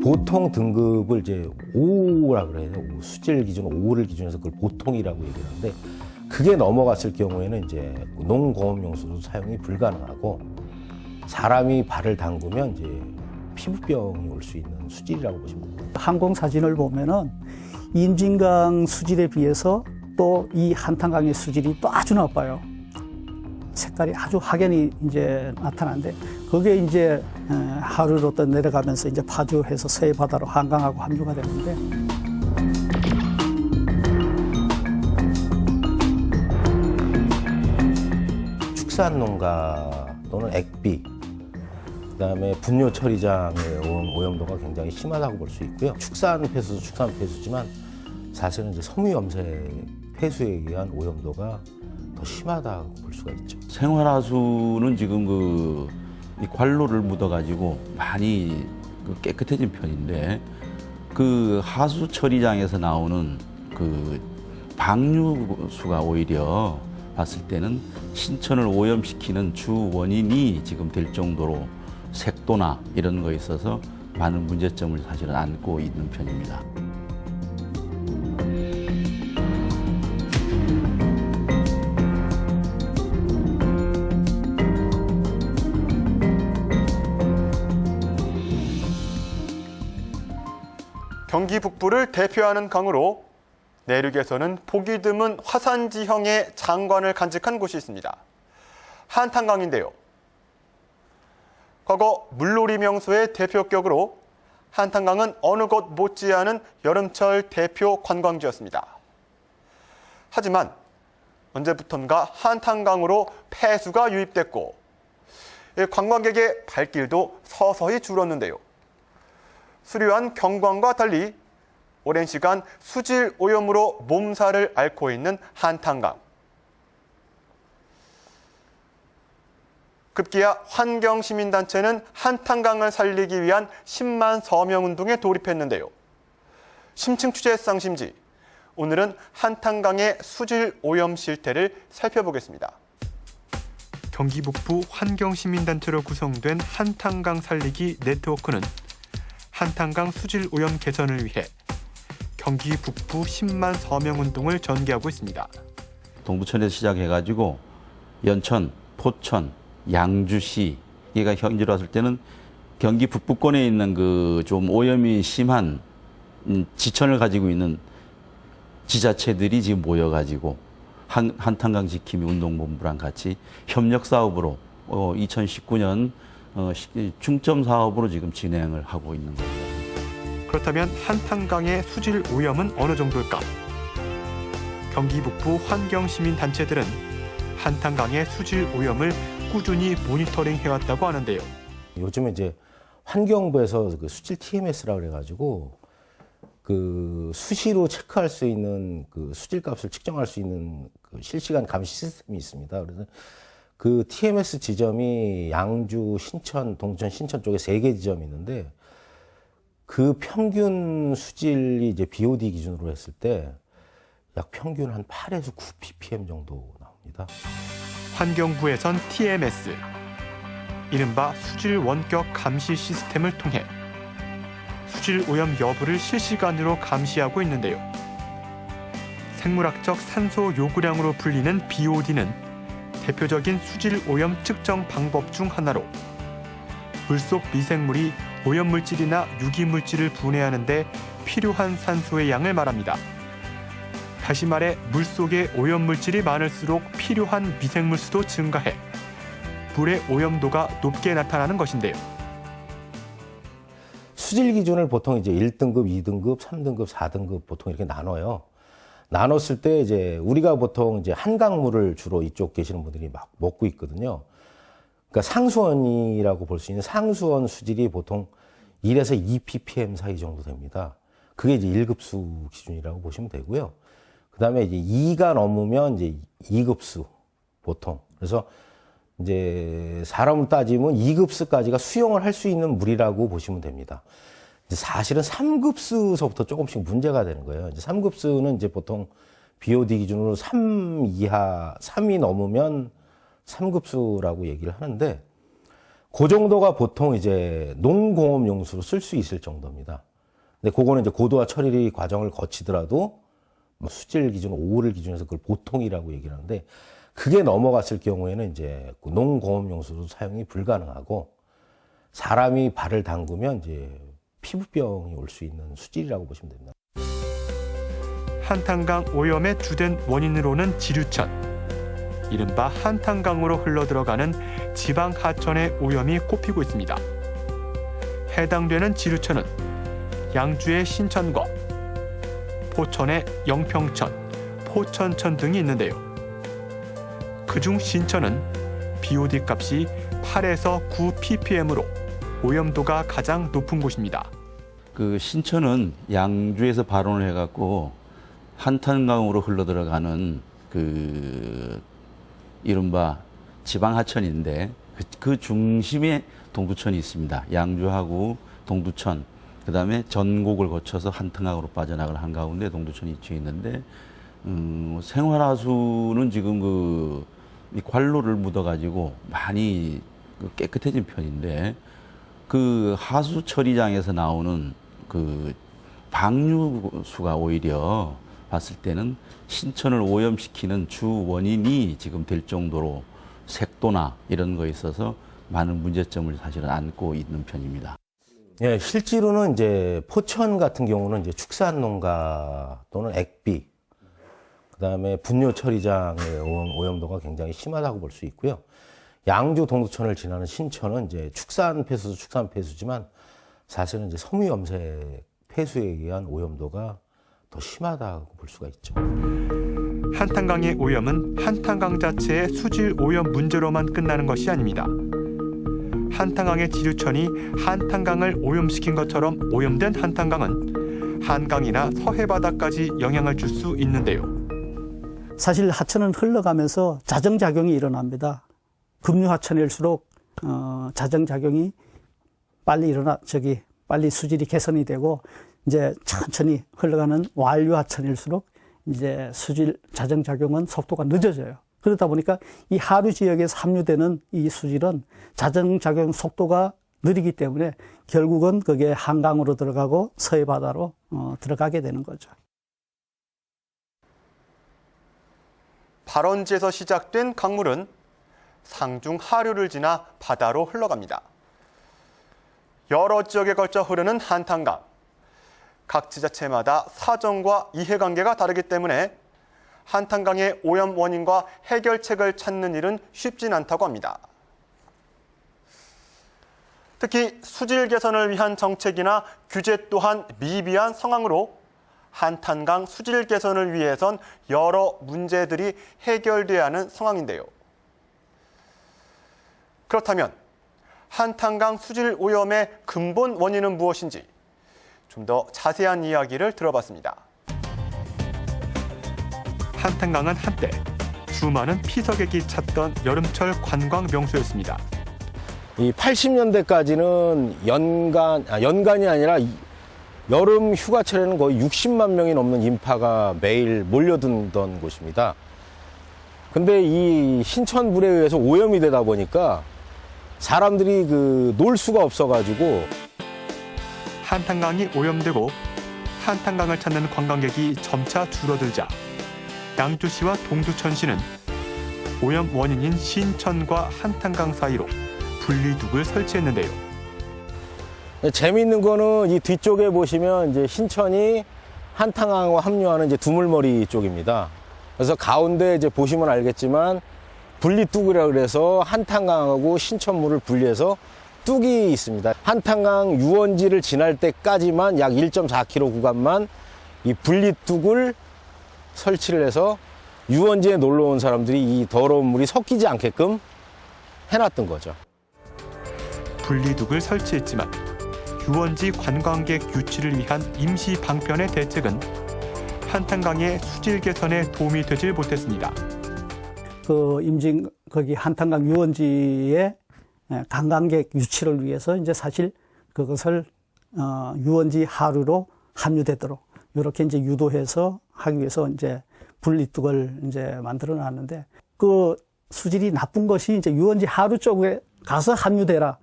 보통 등급을 이제 5라 그래요. 수질 기준 5를 기준해서 그걸 보통이라고 얘기를 하는데 그게 넘어갔을 경우에는 이제 농공업용수도 사용이 불가능하고 사람이 발을 담그면 이제 피부병이 올 수 있는 수질이라고 보시면 됩니다. 항공 사진을 보면은 임진강 수질에 비해서 또 이 한탄강의 수질이 또 아주 나빠요. 색깔이 아주 확연히 이제 나타나는데 그게 이제 하루로 또 내려가면서 이제 파주해서 서해 바다로 한강하고 함유가 되는데 축산농가 또는 액비 그다음에 분뇨 처리장의 오염도가 굉장히 심하다고 볼 수 있고요. 축산 폐수도 축산 폐수지만 사실은 이제 섬유염색 폐수에 의한 오염도가 더 심하다고 볼 수가 있죠. 생활하수는 지금 이 관로를 묻어가지고 많이 깨끗해진 편인데 그 하수 처리장에서 나오는 그 방류수가 오히려 봤을 때는 신천을 오염시키는 주 원인이 지금 될 정도로 색도나 이런 거에 있어서 많은 문제점을 사실은 안고 있는 편입니다. 경기 북부를 대표하는 강으로 내륙에서는 보기 드문 화산지형의 장관을 간직한 곳이 있습니다. 한탄강인데요. 과거 물놀이 명소의 대표격으로 한탄강은 어느 곳 못지않은 여름철 대표 관광지였습니다. 하지만 언제부턴가 한탄강으로 폐수가 유입됐고 관광객의 발길도 서서히 줄었는데요. 수려한 경관과 달리 오랜 시간 수질 오염으로 몸살을 앓고 있는 한탄강. 급기야 환경시민단체는 한탄강을 살리기 위한 10만 서명운동에 돌입했는데요. 심층 취재 쌍심지, 오늘은 한탄강의 수질 오염 실태를 살펴보겠습니다. 경기 북부 환경시민단체로 구성된 한탄강 살리기 네트워크는 한탄강 수질 오염 개선을 위해 경기 북부 10만 서명운동을 전개하고 있습니다. 동두천에서 시작해가지고 연천, 포천, 양주시, 얘가 현지로 왔을 때는 경기 북부권에 있는 그 좀 오염이 심한 지천을 가지고 있는 지자체들이 지금 모여가지고 한탄강 지킴이 운동본부랑 같이 협력 사업으로 2019년 중점 사업으로 지금 진행을 하고 있는 겁니다. 그렇다면 한탄강의 수질 오염은 어느 정도일까? 경기 북부 환경시민단체들은 한탄강의 수질 오염을 꾸준히 모니터링해왔다고 하는데요. 요즘에 이제 환경부에서 그 수질 TMS라고 그래가지고 그 수시로 체크할 수 있는 그 수질값을 측정할 수 있는 그 실시간 감시 시스템이 있습니다. 그래서 그 TMS 지점이 양주, 신천, 동천, 신천 쪽에 3개 지점이 있는데 그 평균 수질이 이제 BOD 기준으로 했을 때 약 평균 한 8에서 9 ppm 정도 나옵니다. 환경부에선 TMS, 이른바 수질 원격 감시 시스템을 통해 수질 오염 여부를 실시간으로 감시하고 있는데요. 생물학적 산소 요구량으로 불리는 BOD는 대표적인 수질 오염 측정 방법 중 하나로 물속 미생물이 오염물질이나 유기물질을 분해하는 데 필요한 산소의 양을 말합니다. 다시 말해 물속에 오염물질이 많을수록 필요한 미생물 수도 증가해 물의 오염도가 높게 나타나는 것인데요. 수질 기준을 보통 이제 1등급, 2등급, 3등급, 4등급 보통 이렇게 나눠요. 나눴을 때 이제 우리가 보통 이제 한강물을 주로 이쪽 계시는 분들이 막 먹고 있거든요. 그러니까 상수원이라고 볼 수 있는 상수원 수질이 보통 1에서 2 ppm 사이 정도 됩니다. 그게 이제 1급수 기준이라고 보시면 되고요. 그다음에 이제 2가 넘으면 이제 2급수 보통. 그래서 이제 사람을 따지면 2급수까지가 수용을 할 수 있는 물이라고 보시면 됩니다. 이제 사실은 3급수서부터 조금씩 문제가 되는 거예요. 이제 3급수는 이제 보통 BOD 기준으로 3 이하, 3이 넘으면 3급수라고 얘기를 하는데 그 정도가 보통 이제 농공업 용수로 쓸 수 있을 정도입니다. 근데 그거는 이제 고도화 처리 과정을 거치더라도 뭐 수질 기준 5를 기준해서 그걸 보통이라고 얘기를 하는데 그게 넘어갔을 경우에는 이제 농공업 용수로 사용이 불가능하고 사람이 발을 담그면 이제 피부병이 올 수 있는 수질이라고 보시면 됩니다. 한탄강 오염의 주된 원인으로는 지류천, 이른바 한탄강으로 흘러들어가는 지방 하천의 오염이 꼽히고 있습니다. 해당되는 지류천은 양주의 신천과 포천의 영평천, 포천천 등이 있는데요. 그중 신천은 BOD 값이 8에서 9 ppm으로 오염도가 가장 높은 곳입니다. 그 신천은 양주에서 발원을 해갖고 한탄강으로 흘러들어가는 그 이른바 지방하천인데 그 중심에 동두천이 있습니다. 양주하고 동두천, 그다음에 전곡을 거쳐서 한탄강으로 빠져나가는 한가운데 동두천이 위치해 있는데 생활하수는 지금 이 관로를 묻어가지고 많이 깨끗해진 편인데 그 하수 처리장에서 나오는 그 방류수가 오히려 봤을 때는 신천을 오염시키는 주 원인이 지금 될 정도로 색도나 이런 거에 있어서 많은 문제점을 사실은 안고 있는 편입니다. 예, 실제로는 이제 포천 같은 경우는 이제 축산 농가 또는 액비, 그다음에 분뇨 처리장의 오염도가 굉장히 심하다고 볼 수 있고요. 양주 동두천을 지나는 신천은 이제 축산 폐수지만 사실은 이제 섬유염색 폐수에 의한 오염도가 더 심하다고 볼 수가 있죠. 한탄강의 오염은 한탄강 자체의 수질 오염 문제로만 끝나는 것이 아닙니다. 한탄강의 지류천이 한탄강을 오염시킨 것처럼 오염된 한탄강은 한강이나 서해바다까지 영향을 줄 수 있는데요. 사실 하천은 흘러가면서 자정작용이 일어납니다. 급류하천일수록 자정작용이 빨리 수질이 개선이 되고 이제 천천히 흘러가는 완류하천일수록 이제 수질 자정작용은 속도가 늦어져요. 그러다 보니까 이 하류 지역에서 함유되는 이 수질은 자정작용 속도가 느리기 때문에 결국은 그게 한강으로 들어가고 서해바다로 들어가게 되는 거죠. 발원지에서 시작된 강물은 상중 하류를 지나 바다로 흘러갑니다. 여러 지역에 걸쳐 흐르는 한탄강. 각 지자체마다 사정과 이해관계가 다르기 때문에 한탄강의 오염 원인과 해결책을 찾는 일은 쉽진 않다고 합니다. 특히 수질 개선을 위한 정책이나 규제 또한 미비한 상황으로 한탄강 수질 개선을 위해선 여러 문제들이 해결돼야 하는 상황인데요. 그렇다면 한탄강 수질 오염의 근본 원인은 무엇인지 좀 더 자세한 이야기를 들어봤습니다. 한탄강은 한때 수많은 피서객이 찾던 여름철 관광 명소였습니다. 이 80년대까지는 연간이 아니라 여름 휴가철에는 거의 60만 명이 넘는 인파가 매일 몰려든던 곳입니다. 근데 이 신천물에 의해서 오염이 되다 보니까 사람들이 놀 수가 없어가지고 한탄강이 오염되고 한탄강을 찾는 관광객이 점차 줄어들자 양주시와 동두천시는 오염 원인인 신천과 한탄강 사이로 분리둑을 설치했는데요. 재미있는 거는 이 뒤쪽에 보시면 이제 신천이 한탄강과 합류하는 이제 두물머리 쪽입니다. 그래서 가운데 이제 보시면 알겠지만 분리둑이라고 그래서 한탄강하고 신천물을 분리해서 뚝이 있습니다. 한탄강 유원지를 지날 때까지만 약 1.4km 구간만 이 분리둑을 설치를 해서 유원지에 놀러 온 사람들이 이 더러운 물이 섞이지 않게끔 해놨던 거죠. 분리둑을 설치했지만 유원지 관광객 유치를 위한 임시 방편의 대책은 한탄강의 수질 개선에 도움이 되질 못했습니다. 거기 한탄강 유원지에 관광객 유치를 위해서 이제 사실 그것을 유원지 하류로 함유되도록 이렇게 이제 유도해서 하기 위해서 이제 분리둑을 이제 만들어 놨는데 그 수질이 나쁜 것이 이제 유원지 하류 쪽에 가서 함유되라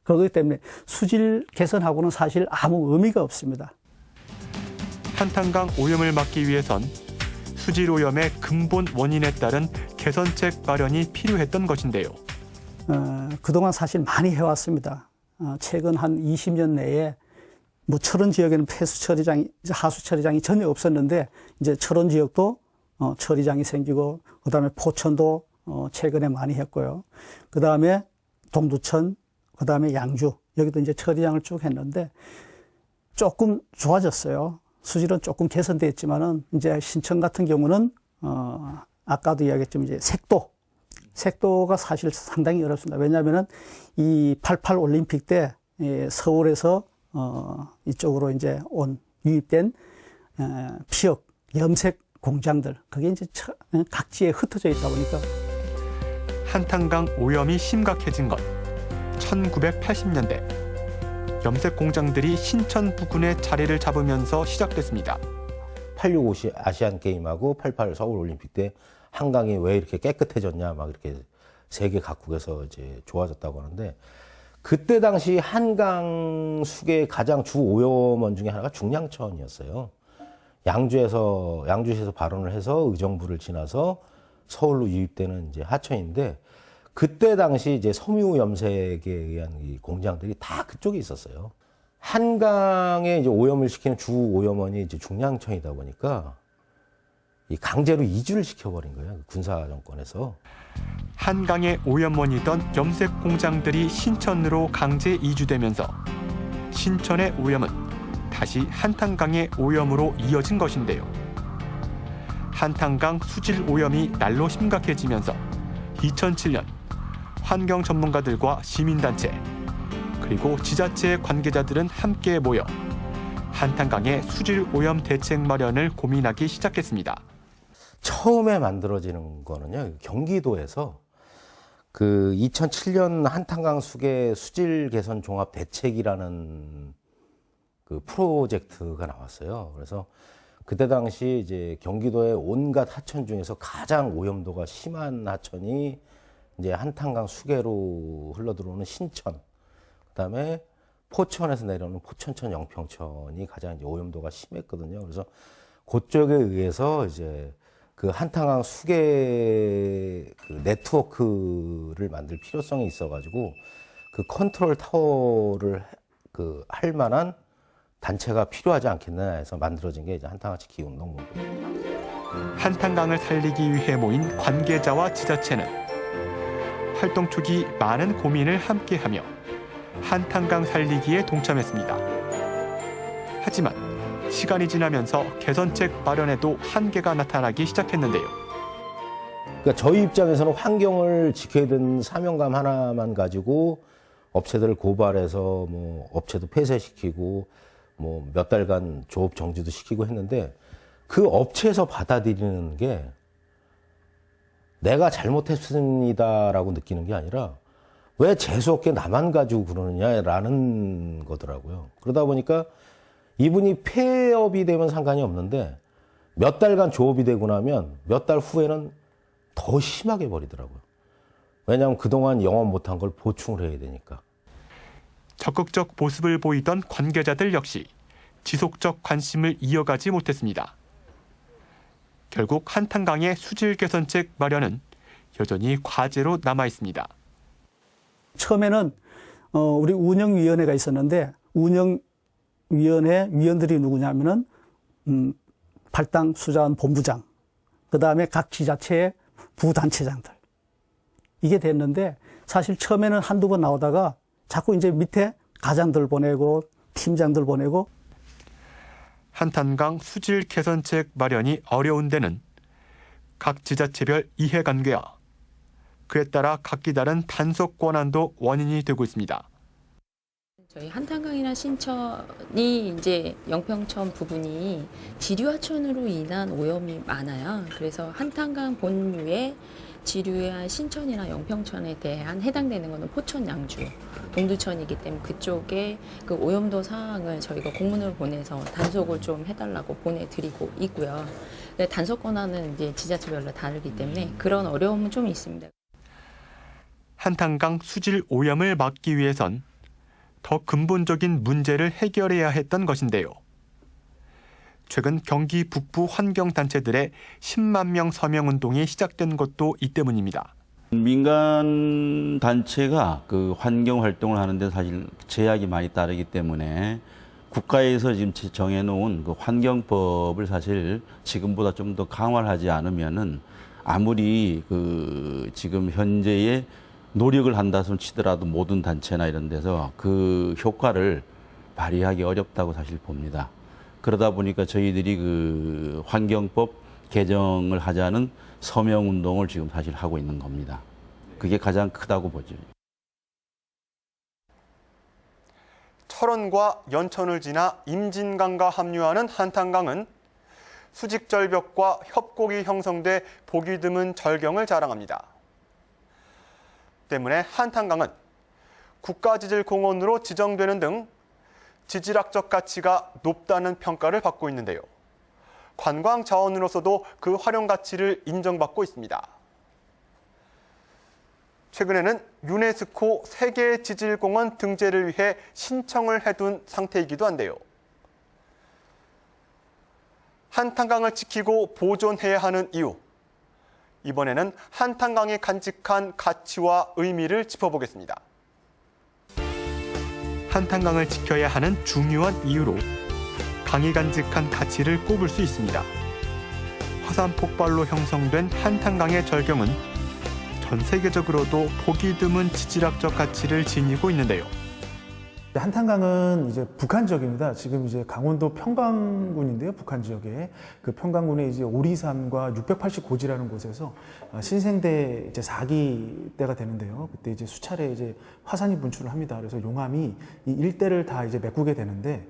그렇기 때문에 수질 개선하고는 사실 아무 의미가 없습니다. 한탄강 오염을 막기 위해선 수질 오염의 근본 원인에 따른 개선책 마련이 필요했던 것인데요. 그동안 사실 많이 해왔습니다. 최근 한 20년 내에 뭐 철원 지역에는 폐수 처리장이, 하수 처리장이 전혀 없었는데 이제 철원 지역도 처리장이 생기고, 그다음에 포천도 최근에 많이 했고요. 그다음에 동두천, 그다음에 양주, 여기도 이제 처리장을 쭉 했는데 조금 좋아졌어요. 수질은 조금 개선됐지만은 이제 신천 같은 경우는 아까도 이야기했지만 이제 색도가 사실 상당히 어렵습니다. 왜냐하면은 이 88 올림픽 때 서울에서 이쪽으로 이제 유입된 피혁, 염색 공장들, 그게 이제 각지에 흩어져 있다 보니까 한탄강 오염이 심각해진 건 1980년대 염색 공장들이 신천 부근에 자리를 잡으면서 시작됐습니다. 86 아시안 게임하고 88 서울 올림픽 때 한강이 왜 이렇게 깨끗해졌냐, 막 이렇게 세계 각국에서 이제 좋아졌다고 하는데, 그때 당시 한강 수계의 가장 주 오염원 중에 하나가 중량천이었어요. 양주시에서 발원을 해서 의정부를 지나서 서울로 유입되는 이제 하천인데, 그때 당시 이제 섬유 염색에 의한 이 공장들이 다 그쪽에 있었어요. 한강에 이제 오염을 시키는 주 오염원이 이제 중량천이다 보니까 이 강제로 이주를 시켜버린 거예요. 군사 정권에서. 한강의 오염원이던 염색 공장들이 신천으로 강제 이주되면서 신천의 오염은 다시 한탄강의 오염으로 이어진 것인데요. 한탄강 수질 오염이 날로 심각해지면서 2007년 환경 전문가들과 시민단체 그리고 지자체 관계자들은 함께 모여 한탄강의 수질 오염 대책 마련을 고민하기 시작했습니다. 처음에 만들어지는 거는요, 경기도에서 그 2007년 한탄강 수계 수질 개선 종합 대책이라는 그 프로젝트가 나왔어요. 그래서 그때 당시 이제 경기도의 온갖 하천 중에서 가장 오염도가 심한 하천이 이제 한탄강 수계로 흘러들어오는 신천, 그다음에 포천에서 내려오는 포천천, 영평천이 가장 이제 오염도가 심했거든요. 그래서 그쪽에 의해서 이제 그 한탄강 수계 그 네트워크를 만들 필요성이 있어가지고 그 컨트롤 타워를 그 할 만한 단체가 필요하지 않겠나 해서 만들어진 게 이제 한탄강 지키운동본부입니다. 한탄강을 살리기 위해 모인 관계자와 지자체는 활동 초기 많은 고민을 함께하며 한탄강 살리기에 동참했습니다. 하지만 시간이 지나면서 개선책 마련에도 한계가 나타나기 시작했는데요. 그러니까 저희 입장에서는 환경을 지켜야 되는 사명감 하나만 가지고 업체들을 고발해서 뭐 업체도 폐쇄시키고 뭐 몇 달간 조업 정지도 시키고 했는데, 그 업체에서 받아들이는 게 내가 잘못했습니다라고 느끼는 게 아니라 왜 재수없게 나만 가지고 그러느냐라는 거더라고요. 그러다 보니까 이분이 폐업이 되면 상관이 없는데 몇 달간 조업이 되고 나면 몇 달 후에는 더 심하게 버리더라고요. 왜냐하면 그동안 영업 못한 걸 보충을 해야 되니까. 적극적 모습을 보이던 관계자들 역시 지속적 관심을 이어가지 못했습니다. 결국 한탄강의 수질 개선책 마련은 여전히 과제로 남아 있습니다. 처음에는 우리 운영위원회가 있었는데, 운영위원회 위원들이 누구냐면은 발당 수자원 본부장, 그 다음에 각 지자체의 부단체장들, 이게 됐는데, 사실 처음에는 한두 번 나오다가 자꾸 이제 밑에 가장들 보내고 팀장들 보내고. 한탄강 수질 개선책 마련이 어려운 데는 각 지자체별 이해관계와 그에 따라 각기 다른 단속 권한도 원인이 되고 있습니다. 저희 한탄강이나 신천이 이제 영평천 부분이 지류하천으로 인한 오염이 많아요. 그래서 한탄강 본류의 지류의 신천이나 영평천에 대한 해당되는 것은 포천, 양주, 동두천이기 때문에 그쪽에 그 오염도 사항을 저희가 공문을 보내서 단속을 좀 해달라고 보내드리고 있고요. 근데 단속 권한은 이제 지자체별로 다르기 때문에 그런 어려움은 좀 있습니다. 한탄강 수질 오염을 막기 위해선 더 근본적인 문제를 해결해야 했던 것인데요. 최근 경기 북부 환경단체들의 10만 명 서명 운동이 시작된 것도 이 때문입니다. 민간 단체가 그 환경 활동을 하는데 사실 제약이 많이 따르기 때문에 국가에서 지금 정해놓은 그 환경법을 사실 지금보다 좀 더 강화를 하지 않으면은 아무리 그 지금 현재의 노력을 한다 손 치더라도 모든 단체나 이런 데서 그 효과를 발휘하기 어렵다고 사실 봅니다. 그러다 보니까 저희들이 그 환경법 개정을 하자는 서명 운동을 지금 사실 하고 있는 겁니다. 그게 가장 크다고 보죠. 철원과 연천을 지나 임진강과 합류하는 한탄강은 수직절벽과 협곡이 형성돼 보기 드문 절경을 자랑합니다. 때문에 한탄강은 국가지질공원으로 지정되는 등 지질학적 가치가 높다는 평가를 받고 있는데요. 관광 자원으로서도 그 활용 가치를 인정받고 있습니다. 최근에는 유네스코 세계지질공원 등재를 위해 신청을 해둔 상태이기도 한데요. 한탄강을 지키고 보존해야 하는 이유. 이번에는 한탄강이 간직한 가치와 의미를 짚어보겠습니다. 한탄강을 지켜야 하는 중요한 이유로 강이 간직한 가치를 꼽을 수 있습니다. 화산 폭발로 형성된 한탄강의 절경은 전 세계적으로도 보기 드문 지질학적 가치를 지니고 있는데요. 한탄강은 이제 북한 지역입니다. 지금 이제 강원도 평강군인데요. 북한 지역에 그 평강군의 이제 오리산과 680고지라는 곳에서 신생대 이제 4기 때가 되는데요. 그때 이제 수차례 이제 화산이 분출을 합니다. 그래서 용암이 이 일대를 다 이제 메꾸게 되는데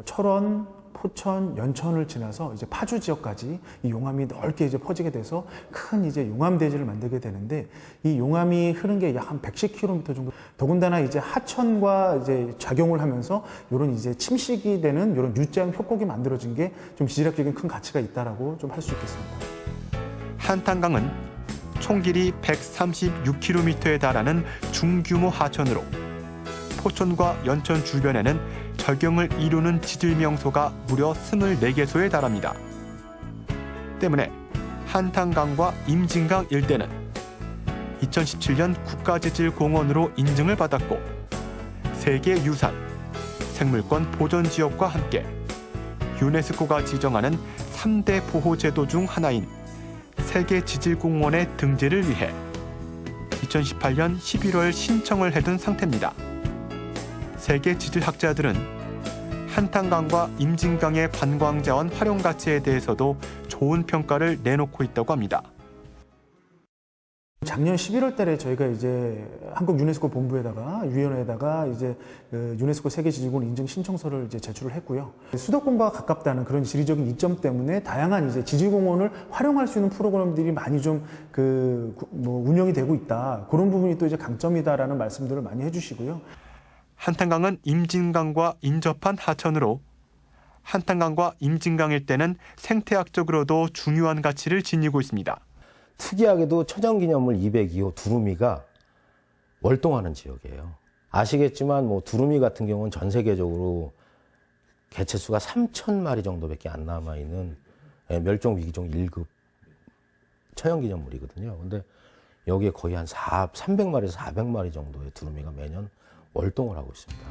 철원, 포천, 연천을 지나서 이제 파주 지역까지 이 용암이 넓게 이제 퍼지게 돼서 큰 이제 용암 대지를 만들게 되는데 이 용암이 흐른 게 약 한 110km 정도. 더군다나 이제 하천과 이제 작용을 하면서 이런 이제 침식이 되는 이런 U자형 협곡이 만들어진 게 좀 지질학적인 큰 가치가 있다라고 좀 할 수 있겠습니다. 한탄강은 총 길이 136km에 달하는 중규모 하천으로 포천과 연천 주변에는 절경을 이루는 지질 명소가 무려 24개소에 달합니다. 때문에 한탄강과 임진강 일대는 2017년 국가지질공원으로 인증을 받았고 세계유산, 생물권 보존지역과 함께 유네스코가 지정하는 3대 보호제도 중 하나인 세계지질공원의 등재를 위해 2018년 11월 신청을 해둔 상태입니다. 세계 지질학자들은 한탄강과 임진강의 관광자원 활용 가치에 대해서도 좋은 평가를 내놓고 있다고 합니다. 작년 11월 달에 저희가 이제 한국 유네스코 본부에다가 위원회에다가 이제 유네스코 세계지질공원 인증 신청서를 이제 제출을 했고요. 수도권과 가깝다는 그런 지리적인 이점 때문에 다양한 이제 지질공원을 활용할 수 있는 프로그램들이 많이 좀 운영이 되고 있다. 그런 부분이 또 이제 강점이다라는 말씀들을 많이 해주시고요. 한탄강은 임진강과 인접한 하천으로 한탄강과 임진강 일대는 생태학적으로도 중요한 가치를 지니고 있습니다. 특이하게도 천연기념물 202호 두루미가 월동하는 지역이에요. 아시겠지만 뭐 두루미 같은 경우는 전 세계적으로 개체수가 3,000마리 정도밖에 안 남아있는 멸종위기종 1급 천연기념물이거든요. 근데 여기에 거의 한 300마리에서 400마리 정도의 두루미가 매년 월동을 하고 있습니다.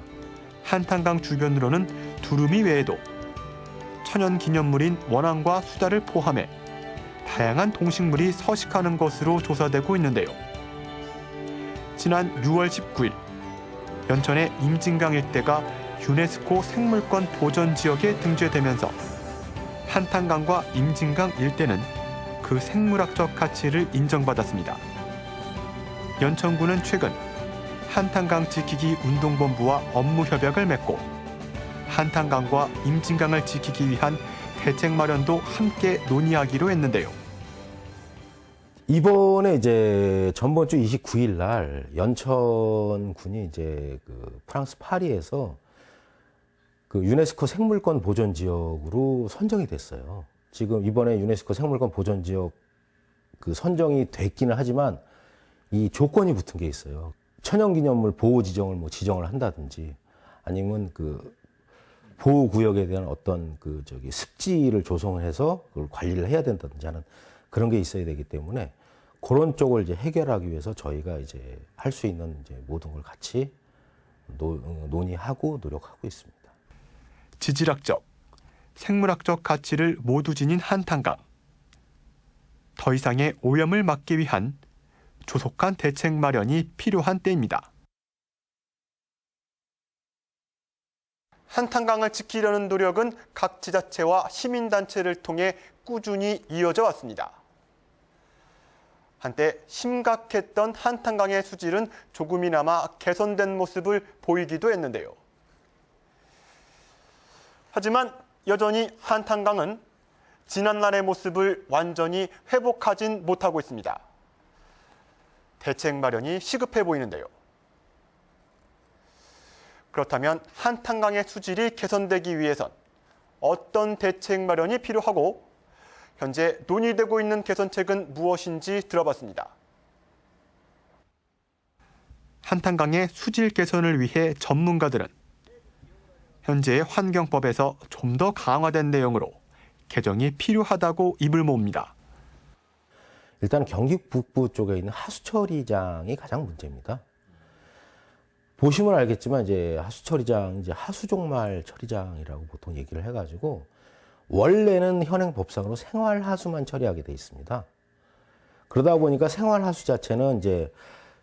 한탄강 주변으로는 두루미 외에도 천연기념물인 원앙과 수달을 포함해 다양한 동식물이 서식하는 것으로 조사되고 있는데요. 지난 6월 19일 연천의 임진강 일대가 유네스코 생물권 보전 지역에 등재되면서 한탄강과 임진강 일대는 그 생물학적 가치를 인정받았습니다. 연천군은 최근 한탄강 지키기 운동본부와 업무 협약을 맺고 한탄강과 임진강을 지키기 위한 대책 마련도 함께 논의하기로 했는데요. 이번에 이제 전번 주 29일 날 연천군이 이제 그 프랑스 파리에서 그 유네스코 생물권 보존 지역으로 선정이 됐어요. 지금 이번에 유네스코 생물권 보존 지역 그 선정이 됐기는 하지만 이 조건이 붙은 게 있어요. 천연기념물 보호 지정을 지정을 한다든지 아니면 그 보호구역에 대한 어떤 그 저기 습지를 조성해서 그걸 관리를 해야 된다든지 하는 그런 게 있어야 되기 때문에 그런 쪽을 이제 해결하기 위해서 저희가 이제 할 수 있는 이제 모든 걸 같이 논의하고 노력하고 있습니다. 지질학적, 생물학적 가치를 모두 지닌 한탄강. 더 이상의 오염을 막기 위한 조속한 대책 마련이 필요한 때입니다. 한탄강을 지키려는 노력은 각 지자체와 시민단체를 통해 꾸준히 이어져 왔습니다. 한때 심각했던 한탄강의 수질은 조금이나마 개선된 모습을 보이기도 했는데요. 하지만 여전히 한탄강은 지난날의 모습을 완전히 회복하진 못하고 있습니다. 대책 마련이 시급해 보이는데요. 그렇다면 한탄강의 수질이 개선되기 위해선 어떤 대책 마련이 필요하고 현재 논의되고 있는 개선책은 무엇인지 들어봤습니다. 한탄강의 수질 개선을 위해 전문가들은 현재 환경법에서 좀 더 강화된 내용으로 개정이 필요하다고 입을 모읍니다. 일단 경기 북부 쪽에 있는 하수처리장이 가장 문제입니다. 보시면 알겠지만 이제 하수처리장, 이제 하수종말 처리장이라고 보통 얘기를 해가지고 원래는 현행 법상으로 생활하수만 처리하게 돼 있습니다. 그러다 보니까 생활하수 자체는 이제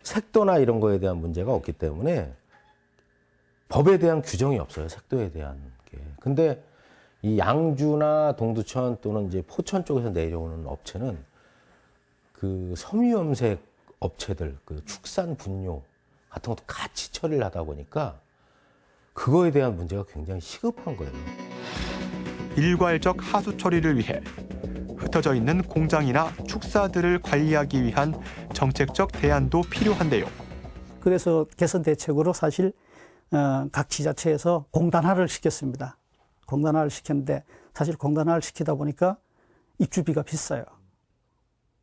색도나 이런 거에 대한 문제가 없기 때문에 법에 대한 규정이 없어요. 색도에 대한 게. 근데 이 양주나 동두천 또는 이제 포천 쪽에서 내려오는 업체는 그 섬유염색 업체들, 그 축산 분뇨 같은 것도 같이 처리를 하다 보니까 그거에 대한 문제가 굉장히 시급한 거예요. 일괄적 하수 처리를 위해 흩어져 있는 공장이나 축사들을 관리하기 위한 정책적 대안도 필요한데요. 그래서 개선 대책으로 사실 각 지자체에서 공단화를 시켰습니다. 공단화를 시켰는데 사실 공단화를 시키다 보니까 입주비가 비싸요.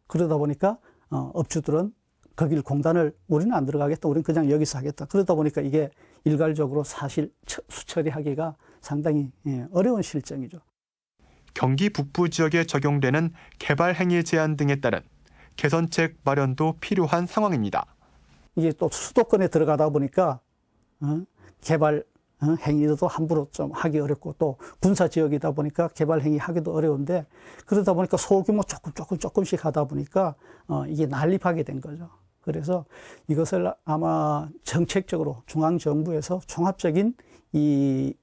그러다 보니까 업주들은 거길 공단을 우리는 안 들어가겠다. 우리는 그냥 여기서 하겠다. 그러다 보니까 이게 일괄적으로 사실 수처리하기가 상당히 어려운 실정이죠. 경기 북부 지역에 적용되는 개발 행위 제한 등에 따른 개선책 마련도 필요한 상황입니다. 이게 또 수도권에 들어가다 보니까 개발 행위도 함부로 좀 하기 어렵고 또 군사 지역이다 보니까 개발 행위 하기도 어려운데 그러다 보니까 소규모 조금씩 하다 보니까 이게 난립하게 된 거죠. 그래서 이것을 아마 정책적으로 중앙정부에서 종합적인 이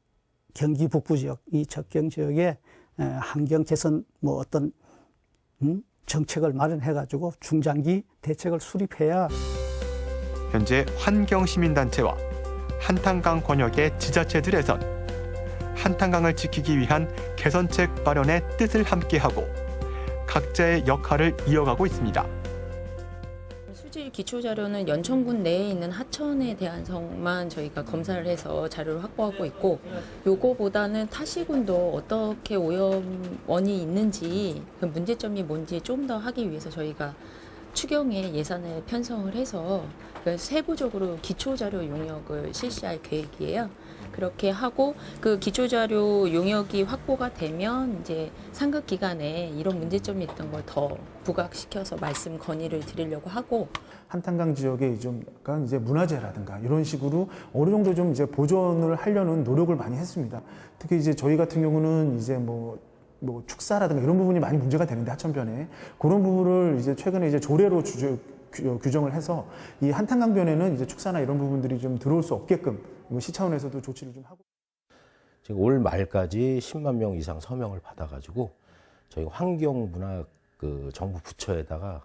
경기 북부 지역, 이 접경 지역의 환경 개선 뭐 어떤 정책을 마련해가지고 중장기 대책을 수립해야. 현재 환경시민단체와 한탄강 권역의 지자체들에선 한탄강을 지키기 위한 개선책 마련의 뜻을 함께하고 각자의 역할을 이어가고 있습니다. 수질 기초 자료는 연천군 내에 있는 하천에 대한 성만 저희가 검사를 해서 자료를 확보하고 있고 요거보다는 타시군도 어떻게 오염원이 있는지 그 문제점이 뭔지 좀 더 하기 위해서 저희가 추경에 예산을 편성을 해서 세부적으로 기초자료 용역을 실시할 계획이에요. 그렇게 하고 그 기초자료 용역이 확보가 되면 이제 상급 기관에 이런 문제점이 있던 걸 더 부각시켜서 말씀 건의를 드리려고 하고. 한탄강 지역에 좀 약간 이제 문화재라든가 이런 식으로 어느 정도 좀 이제 보존을 하려는 노력을 많이 했습니다. 특히 이제 저희 같은 경우는 이제 뭐 축사라든가 이런 부분이 많이 문제가 되는데 하천변에 그런 부분을 이제 최근에 이제 조례로 규정을 해서 이 한탄강변에는 이제 축사나 이런 부분들이 좀 들어올 수 없게끔 시 차원에서도 조치를 좀 하고. 지금 올 말까지 10만 명 이상 서명을 받아가지고 저희 환경문화 그 정부 부처에다가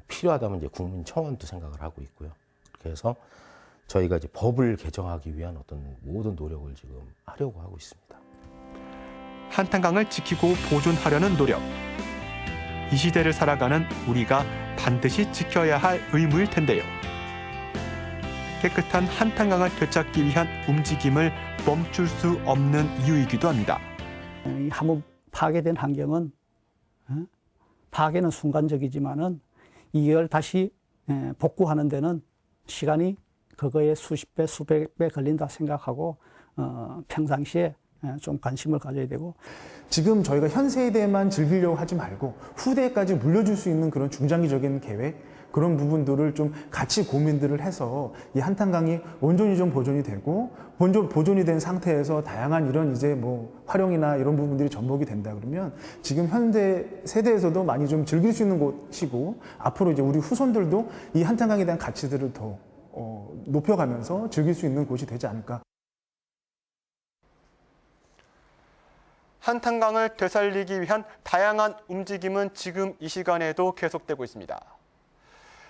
필요하다면 이제 국민청원도 생각을 하고 있고요. 그래서 저희가 이제 법을 개정하기 위한 어떤 모든 노력을 지금 하려고 하고 있습니다. 한탄강을 지키고 보존하려는 노력. 이 시대를 살아가는 우리가 반드시 지켜야 할 의무일 텐데요. 깨끗한 한탄강을 되찾기 위한 움직임을 멈출 수 없는 이유이기도 합니다. 한번 파괴된 환경은 파괴는 순간적이지만은 이걸 다시 복구하는 데는 시간이 그거에 수십 배, 수백 배 걸린다 생각하고 평상시에 좀 관심을 가져야 되고 지금 저희가 현 세대만 즐기려고 하지 말고 후대까지 물려줄 수 있는 그런 중장기적인 계획 그런 부분들을 좀 같이 고민들을 해서 이 한탄강이 온전히 좀 보존이 되고 보존이 된 상태에서 다양한 이런 이제 뭐 활용이나 이런 부분들이 접목이 된다 그러면 지금 현대 세대에서도 많이 좀 즐길 수 있는 곳이고 앞으로 이제 우리 후손들도 이 한탄강에 대한 가치들을 더 높여가면서 즐길 수 있는 곳이 되지 않을까. 한탄강을 되살리기 위한 다양한 움직임은 지금 이 시간에도 계속되고 있습니다.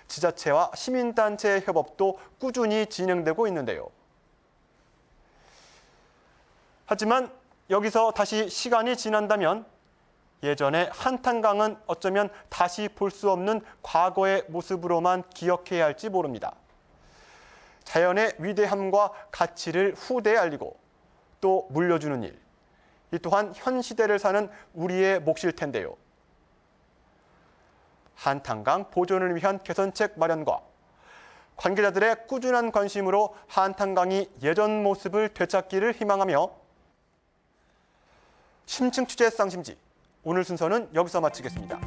지자체와 시민단체의 협업도 꾸준히 진행되고 있는데요. 하지만 여기서 다시 시간이 지난다면 예전의 한탄강은 어쩌면 다시 볼 수 없는 과거의 모습으로만 기억해야 할지 모릅니다. 자연의 위대함과 가치를 후대에 알리고 또 물려주는 일, 이 또한 현 시대를 사는 우리의 몫일 텐데요. 한탄강 보존을 위한 개선책 마련과 관계자들의 꾸준한 관심으로 한탄강이 예전 모습을 되찾기를 희망하며 심층 취재 쌍심지 오늘 순서는 여기서 마치겠습니다.